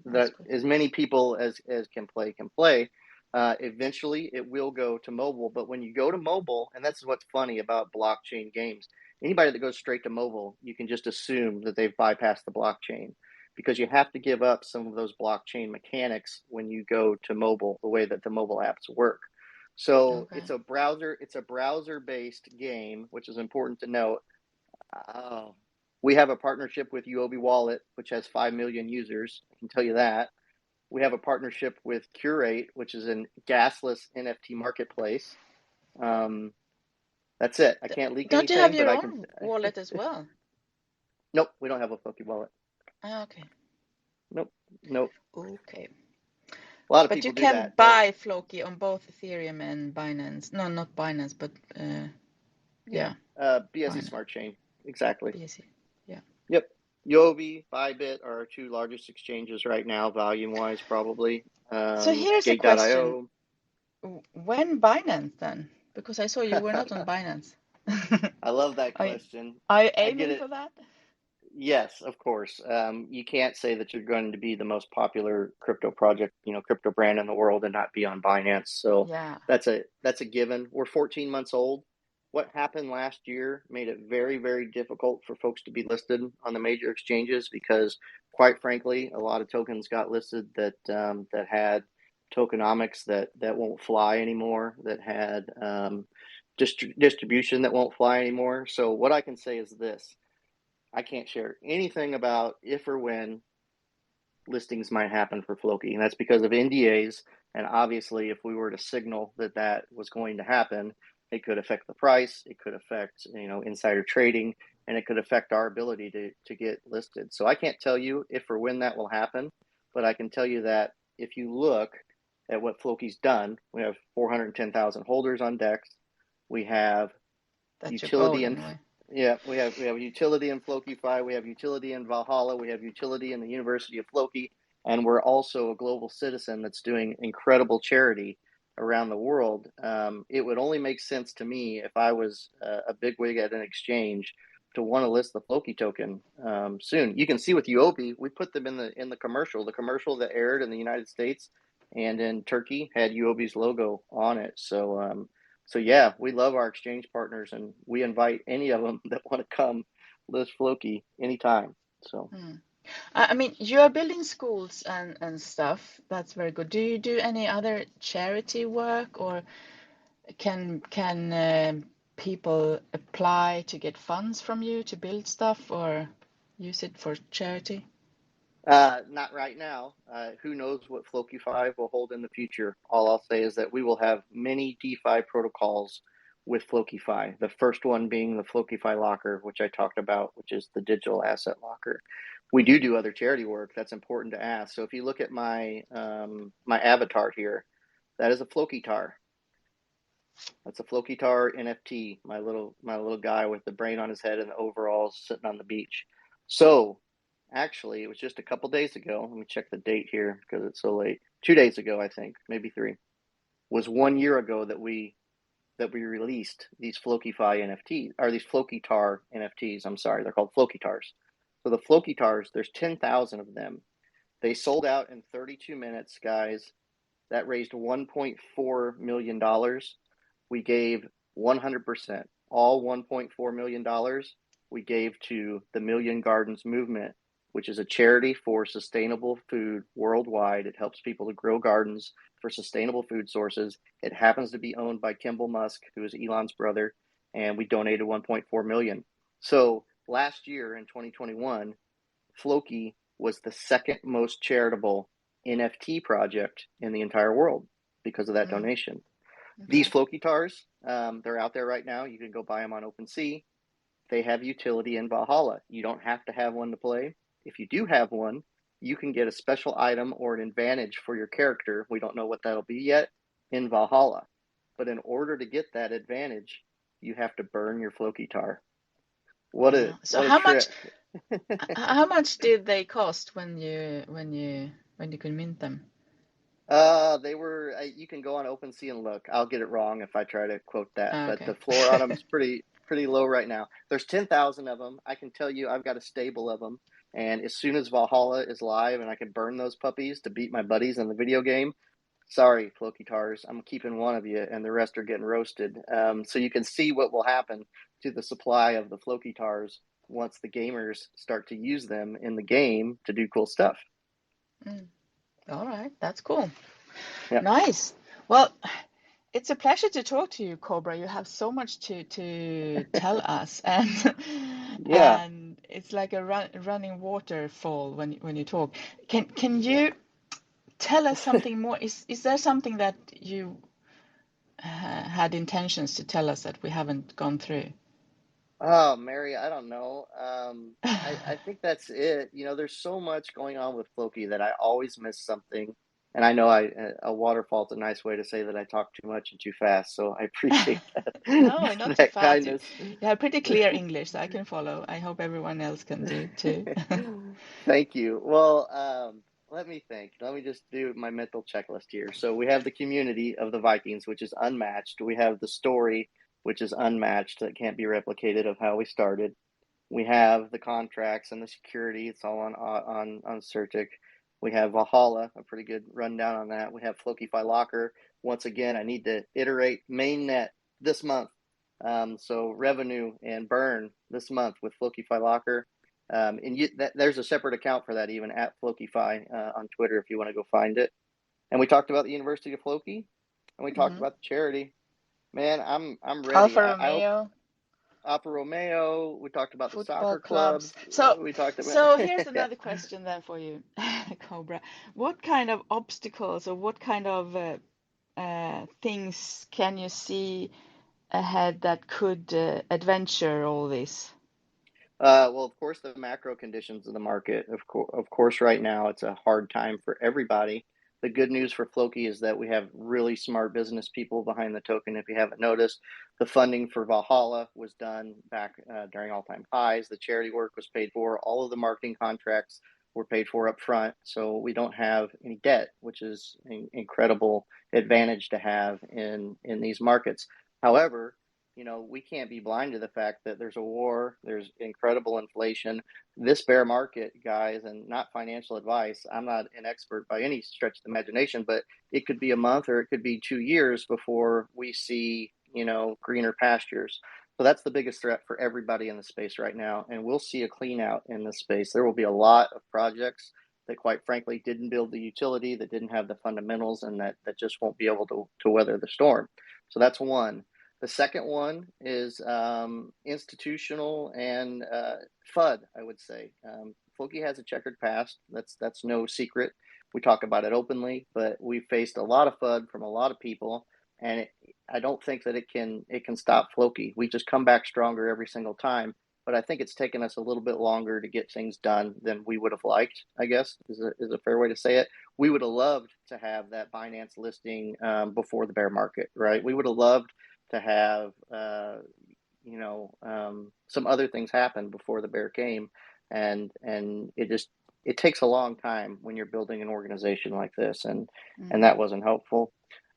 that as many people as can play. Eventually, it will go to mobile. But when you go to mobile, and that's what's funny about blockchain games, anybody that goes straight to mobile, you can just assume that they've bypassed the blockchain, because you have to give up some of those blockchain mechanics when you go to mobile, the way that the mobile apps work. So it's a browser-based game, which is important to note. We have a partnership with Uobi Wallet, which has 5 million users. I can tell you that. We have a partnership with Curate, which is a gasless NFT marketplace. That's it. I can't leak anything. Don't you have your own wallet as well? Nope, we don't have a Floki wallet. Okay. Nope. Okay. A lot of but people you can do that. buy Floki on both Ethereum and Binance. No, not Binance, but BSC Smart Chain. Exactly. BSC. Yeah. Yep. Uobi, Bybit are our two largest exchanges right now, volume-wise, probably. So here's a question. when Binance then? Because I saw you were not on Binance. I love that Are you, question. are you I get aiming it. for that? Yes, of course. You can't say that you're going to be the most popular crypto project, crypto brand in the world and not be on Binance. So Yeah, that's a given. We're 14 months old. What happened last year made it very, very difficult for folks to be listed on the major exchanges because, quite frankly, a lot of tokens got listed that had tokenomics that won't fly anymore, that had distribution that won't fly anymore. So what I can say is this. I can't share anything about if or when listings might happen for Floki, and that's because of NDAs. And obviously, if we were to signal that that was going to happen, it could affect the price, it could affect insider trading, and it could affect our ability to get listed. So I can't tell you if or when that will happen, but I can tell you that if you look at what Floki's done, we have 410,000 holders on DEX. We have that's your goal utility and anyway. yeah, we have utility in FlokiFi, we have utility in Valhalla, we have utility in the University of Floki, and we're also a global citizen that's doing incredible charity around the world. It would only make sense to me if I was a bigwig at an exchange to want to list the Floki token soon. You can see with UOB, we put them in the commercial. The commercial that aired in the United States and in Turkey had UOB's logo on it. So yeah, we love our exchange partners, and we invite any of them that want to come list Floki anytime. So I mean, you are building schools and stuff. That's very good. Do you do any other charity work, or can people apply to get funds from you to build stuff or use it for charity? not right now. Who knows what Floki 5 will hold in the future? All I'll say is that we will have many DeFi protocols with Floki 5. The first one being the Floki 5 locker, which I talked about, which is the digital asset locker. We do other charity work. That's important to ask. So if you look at my my avatar here, that is a Floki tar. That's a Floki tar NFT. My little guy with the brain on his head and the overalls sitting on the beach. So actually, it was just a couple days ago. Let me check the date here because it's so late. 2 days ago, I think, maybe three. Was 1 year ago that we released these FlokiFi NFTs, or these Floki tar NFTs. I'm sorry, they're called Floki tars. So the Floki tars, there's 10,000 of them. They sold out in 32 minutes, guys. That raised $1.4 million. We gave 100%, all $1.4 million we gave to the Million Gardens Movement, which is a charity for sustainable food worldwide. It helps people to grow gardens for sustainable food sources. It happens to be owned by Musk, who is Elon's brother, and we donated 1.4 million. So last year in 2021, Floki was the second most charitable NFT project in the entire world because of that donation. Okay. These Floki tars, they're out there right now. You can go buy them on OpenSea. They have utility in Valhalla. You don't have to have one to play. If you do have one, you can get a special item or an advantage for your character. We don't know what that'll be yet in Valhalla. But in order to get that advantage, you have to burn your Floki tar. What a So trip. how much did they cost when you could mint them? They were. You can go on OpenSea and look. I'll get it wrong if I try to quote that, but Okay. the floor on them is pretty low right now. There's 10,000 of them. I can tell you, I've got a stable of them, and as soon as Valhalla is live and I can burn those puppies to beat my buddies in the video game, sorry, Floki tars, I'm keeping one of you, and the rest are getting roasted. So you can see what will happen to the supply of the Floki tars once the gamers start to use them in the game to do cool stuff. All right, that's cool. Yeah. Nice. Well, it's a pleasure to talk to you, Cobra. You have so much to tell us, and Yeah. it's like a running waterfall when you talk. Can you tell us something more? Is there something that you had intentions to tell us that we haven't gone through? Oh, Mary, I don't know. I think that's it. There's so much going on with Floki that I always miss something. And I know a waterfall's a nice way to say that I talk too much and too fast. So I appreciate that No, not too that fast. You kindness. you have pretty clear English, so I can follow. I hope everyone else can do too. Thank you. Well, let me think. Let me just do my mental checklist here. So we have the community of the Vikings, which is unmatched. We have the story, which is unmatched, that can't be replicated, of how we started. We have the contracts and the security. It's all on Certic. We have Valhalla, a pretty good rundown on that. We have Floki Locker. Once again, I need to iterate mainnet this month. So revenue and burn this month with Floki Locker. There's a separate account for that, even at FlokiFi on Twitter, if you want to go find it. And we talked about the University of Floki, and we talked about the charity. Man, I'm ready. Alfa Romeo. Alfa Romeo. We talked about Football the soccer clubs. club. We talked about. So here's another question then for you, Cobra. What kind of obstacles or what kind of things can you see ahead that could adventure all this? Well, of course, the macro conditions of the market. Of course, right now it's a hard time for everybody. The good news for Floki is that we have really smart business people behind the token. If you haven't noticed, the funding for Valhalla was done back during all-time highs. The charity work was paid for. All of the marketing contracts were paid for up front. So we don't have any debt, which is an incredible advantage to have in these markets. However, we can't be blind to the fact that there's a war, there's incredible inflation. This bear market, guys, and not financial advice, I'm not an expert by any stretch of the imagination, but it could be a month or it could be 2 years before we see, greener pastures. So that's the biggest threat for everybody in the space right now. And we'll see a clean out in this space. There will be a lot of projects that, quite frankly, didn't build the utility, that didn't have the fundamentals, and that just won't be able to weather the storm. So that's one. The second one is institutional and FUD, I would say. Floki has a checkered past. That's no secret. We talk about it openly, but we've faced a lot of FUD from a lot of people, and I don't think that it can stop Floki. We just come back stronger every single time. But I think it's taken us a little bit longer to get things done than we would have liked, I guess, is a fair way to say it. We would have loved to have that Binance listing before the bear market, right? We would have loved to have some other things happen before the bear came, and it takes a long time when you're building an organization like this, and that wasn't helpful.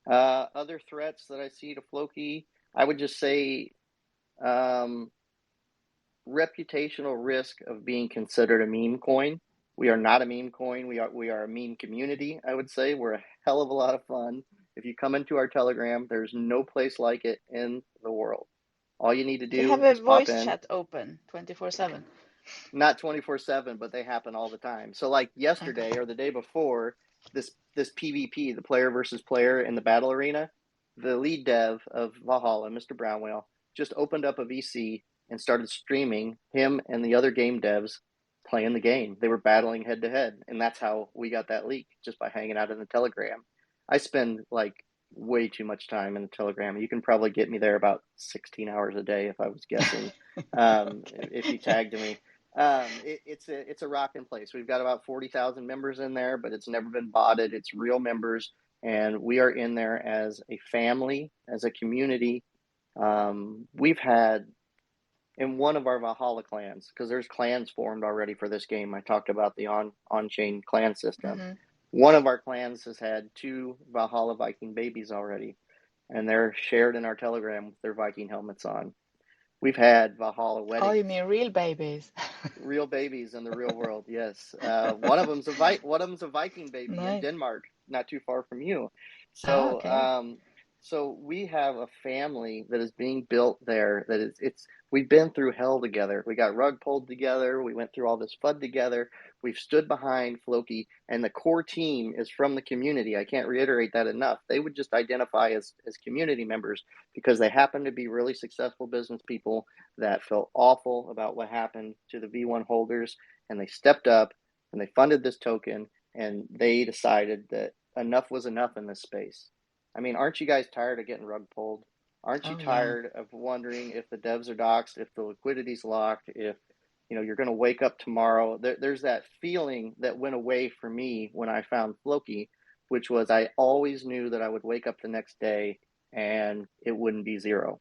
Other threats that I see to Floki, I would just say reputational risk of being considered a meme coin. We are not a meme coin. We are a meme community, I would say. We're a hell of a lot of fun. If you come into our Telegram, there's no place like it in the world. All you need to do is have a voice chat open 24/7. Not 24/7, but they happen all the time. So like yesterday or the day before, this PvP, the player versus player in the battle arena, the lead dev of Valhalla, Mr. Brownwell, just opened up a VC and started streaming him and the other game devs playing the game. They were battling head to head, and that's how we got that leak, just by hanging out in the Telegram. I spend way too much time in the Telegram. You can probably get me there about 16 hours a day if I was guessing. If you tagged me. It's a rocking place. We've got about 40,000 members in there, but it's never been botted. It's real members, and we are in there as a family, as a community. We've had in one of our Valhalla clans, because there's clans formed already for this game. I talked about the on-chain clan system. One of our clans has had 2 Valhalla Viking babies already, and they're shared in our Telegram with their Viking helmets on. We've had Valhalla weddings. Oh, you mean real babies? Real babies in the real world, yes. One of them's a Viking baby in Denmark, not too far from you. So, so we have a family that is being built there. We've been through hell together. We got rug pulled together. We went through all this FUD together. We've stood behind Floki, and the core team is from the community. I can't reiterate that enough. They would just identify as community members because they happen to be really successful business people that felt awful about what happened to the V1 holders, and they stepped up and they funded this token, and they decided that enough was enough in this space. I mean, aren't you guys tired of getting rug pulled? Aren't you tired of wondering if the devs are doxxed, if the liquidity's locked, if you're going to wake up tomorrow? There's that feeling that went away for me when I found Floki, which was I always knew that I would wake up the next day and it wouldn't be zero,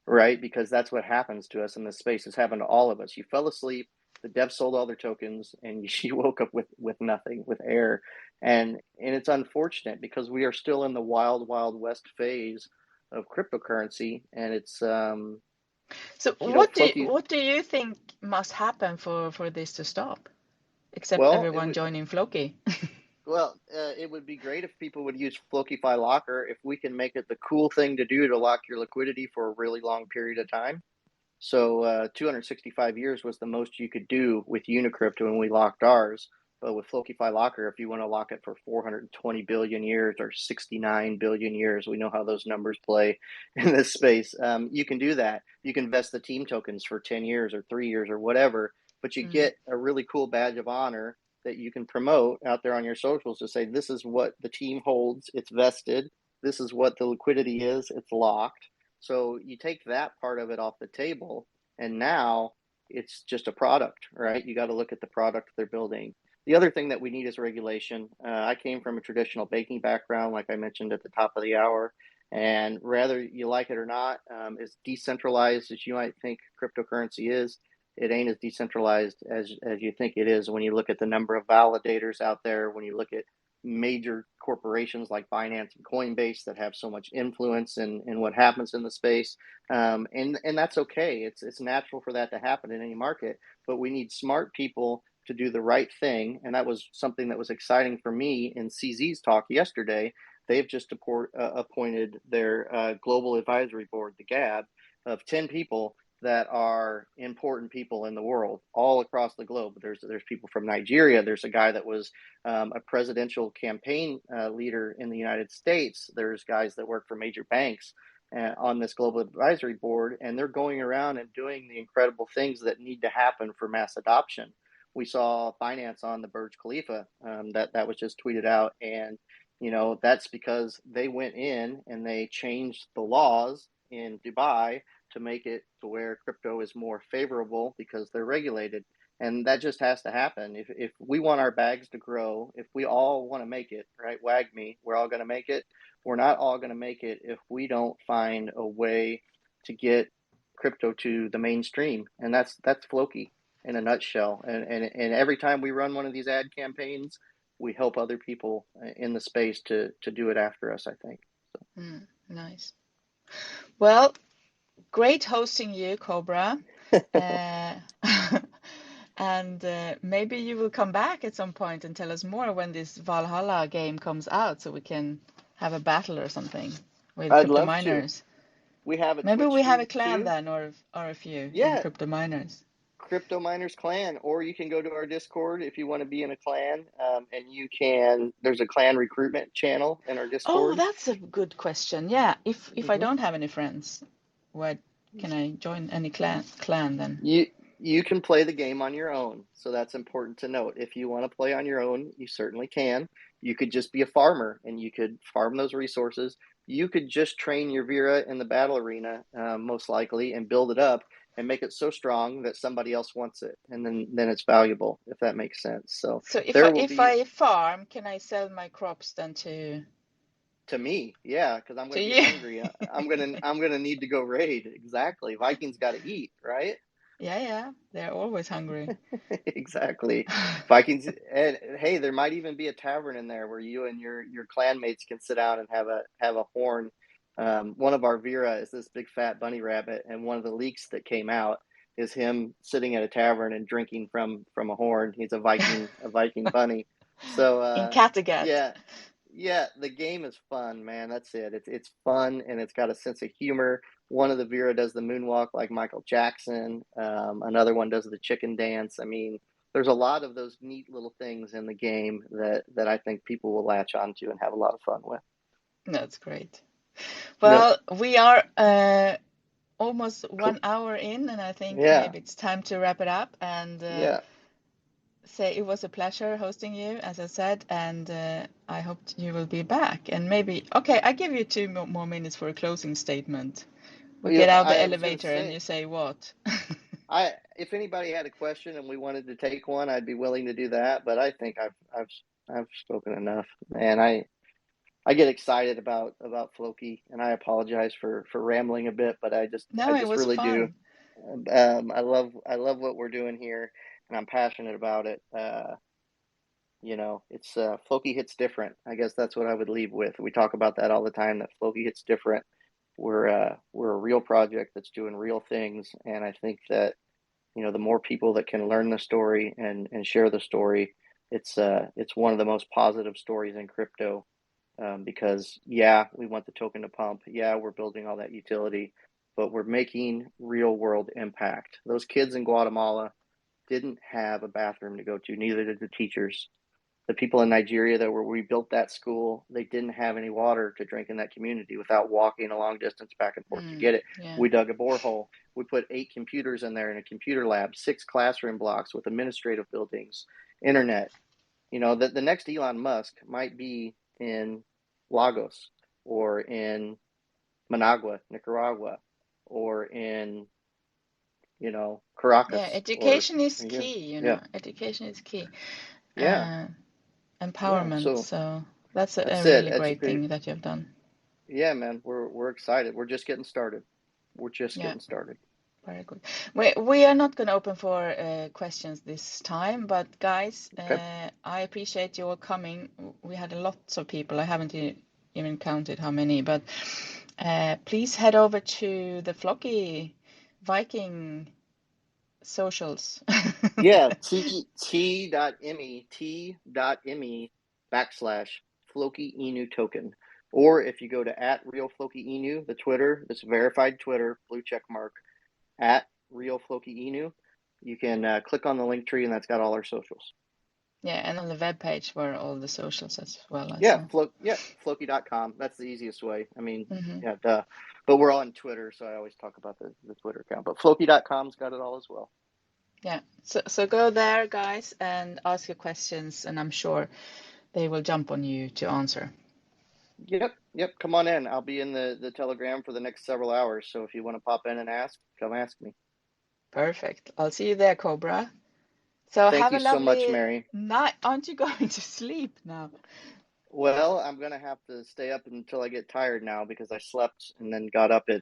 right? Because that's what happens to us in this space. It's happened to all of us. You fell asleep The devs sold all their tokens, and you woke up with nothing, with air. And it's unfortunate because we are still in the wild, wild west phase of cryptocurrency, and it's So Floki. what do you think must happen for this to stop? Except Well, everyone joining Floki. it would be great if people would use FlokiFi Locker. If we can make it the cool thing to do to lock your liquidity for a really long period of time. So 265 years was the most you could do with Unicrypt when we locked ours. But with FlokiFi Locker, if you want to lock it for 420 billion years or 69 billion years, we know how those numbers play in this space. You can do that. You can vest the team tokens for 10 years or 3 years or whatever, but you get a really cool badge of honor that you can promote out there on your socials to say, this is what the team holds, it's vested. This is what the liquidity is, it's locked. So you take that part of it off the table, and now it's just a product, right? You got to look at the product they're building. The other thing that we need is regulation. I came from a traditional banking background, like I mentioned at the top of the hour, and whether you like it or not, as decentralized as you might think cryptocurrency is, it ain't as decentralized as you think it is when you look at the number of validators out there, when you look at major corporations like Binance and Coinbase that have so much influence in what happens in the space. And that's okay. It's natural for that to happen in any market, but we need smart people to do the right thing. And that was something that was exciting for me in CZ's talk yesterday. They've just appointed their global advisory board, the GAB, of 10 people that are important people in the world all across the globe. There's people from Nigeria. There's a guy that was a presidential campaign leader in the United States. There's guys that work for major banks on this global advisory board, and they're going around and doing the incredible things that need to happen for mass adoption. We saw Binance on the Burj Khalifa that was just tweeted out, and that's because they went in and they changed the laws in Dubai to make it to where crypto is more favorable because they're regulated. And that just has to happen. If we want our bags to grow, if we all want to make it, right? WAGMI, we're all going to make it. We're not all going to make it if we don't find a way to get crypto to the mainstream. And that's Floki in a nutshell. And every time we run one of these ad campaigns, we help other people in the space to do it after us, I think. So. Nice. Well, great hosting you, Cobra. And maybe you will come back at some point and tell us more when this Valhalla game comes out, so we can have a battle or something with I'd crypto love miners. to. We have a Maybe Twitch we have a stream clan too. then, or a few in Yeah, crypto miners. Crypto Miners Clan, or you can go to our Discord if you want to be in a clan, and there's a clan recruitment channel in our Oh, Discord. that's a good question. Yeah, if I don't have any friends, what can I join any clan then? You can play the game on your own, so that's important to note. If you want to play on your own, you certainly can. You could just be a farmer, and you could farm those resources. You could just train your Vera in the battle arena, most likely, and build it up and make it so strong that somebody else wants it, and then it's valuable, if that makes sense. So there will if be I farm, can I sell my crops then to me, yeah, because I'm going to be you? hungry. I'm gonna need to go raid. Exactly, Vikings got to eat, right? Yeah, they're always hungry. Exactly. Vikings, and hey, there might even be a tavern in there where you and your clanmates can sit down and have a horn. One of our Vera is this big fat bunny rabbit, and one of the leaks that came out is him sitting at a tavern and drinking from a horn. He's a Viking bunny. In So Kattegat. yeah, the game is fun, man. That's it. It's fun, and it's got a sense of humor. One of the Vera does the moonwalk like Michael Jackson. Another one does the chicken dance. I mean, there's a lot of those neat little things in the game that I think people will latch onto and have a lot of fun with. That's great. Yep. Well, we are almost Cool. 1 hour in, and I think Yeah. maybe it's time to wrap it up and Yeah. say it was a pleasure hosting you, as I said, and I hope you will be back. And maybe, okay, I give you 2 more minutes for a closing statement. We get out the I was gonna elevator and say, you say what? if anybody had a question and we wanted to take one, I'd be willing to do that. But I think I've spoken enough, and I get excited about Floki, and I apologize for rambling a bit, but I No, it just was really do. fun. I love what we're doing here, and I'm passionate about it. It's Floki hits different. I guess that's what I would leave with. We talk about that all the time, that Floki hits different. We're a real project that's doing real things, and I think that the more people that can learn the story and share the story, it's one of the most positive stories in crypto. Because we want the token to pump. We're building all that utility, but we're making real world impact. Those kids in Guatemala didn't have a bathroom to go to, neither did the teachers. The people in Nigeria where we built that school, they didn't have any water to drink in that community without walking a long distance back and forth to get it. Yeah. We dug a borehole. We put 8 computers in there in a computer lab, 6 classroom blocks with administrative buildings, internet. The next Elon Musk might be in Lagos or in Managua, Nicaragua, or in Caracas. Yeah, education is or, key, Yeah. Education is key. Yeah. Empowerment. Yeah, so that's a that's really it. great thing that you've done. Yeah, man, we're excited. We're just getting started. Getting started. Very good. We are not going to open for questions this time, but guys, Okay. I appreciate you all coming. We had lots of people. I haven't even counted how many, but please head over to the Floki Viking socials. Yeah, t.me /Floki Inu token. Or if you go to @RealFlokiInu, the Twitter, this verified Twitter, blue check mark, @RealFlokiInu, you can click on the link tree, and that's got all our socials. Yeah, and on the web page were all the socials as well. Floki.com. That's the easiest way. I mean, duh. But we're on Twitter, so I always talk about the Twitter account. But Floki.com's got it all as well. Yeah, so go there, guys, and ask your questions, and I'm sure they will jump on you to answer. Yep. Come on in. I'll be in the Telegram for the next several hours. So if you want to pop in and ask, come ask me. Perfect. I'll see you there, Cobra. So Thank have you a so much, lovely Mary. night. Aren't you going to sleep now? Well, I'm gonna have to stay up until I get tired now because I slept and then got up at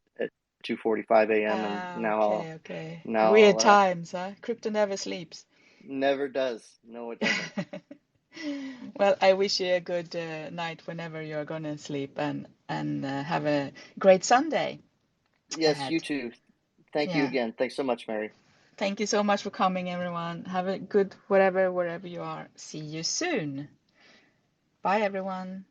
2:45 a.m. and now Okay. now Weird times, huh? Crypto never sleeps. Never does. No, it doesn't. Well, I wish you a good night whenever you're gonna sleep, and have a great Sunday Yes, ahead. you too. Thank you again. Thanks so much, Mary. Thank you so much for coming, everyone. Have a good wherever you are. See you soon. Bye, everyone.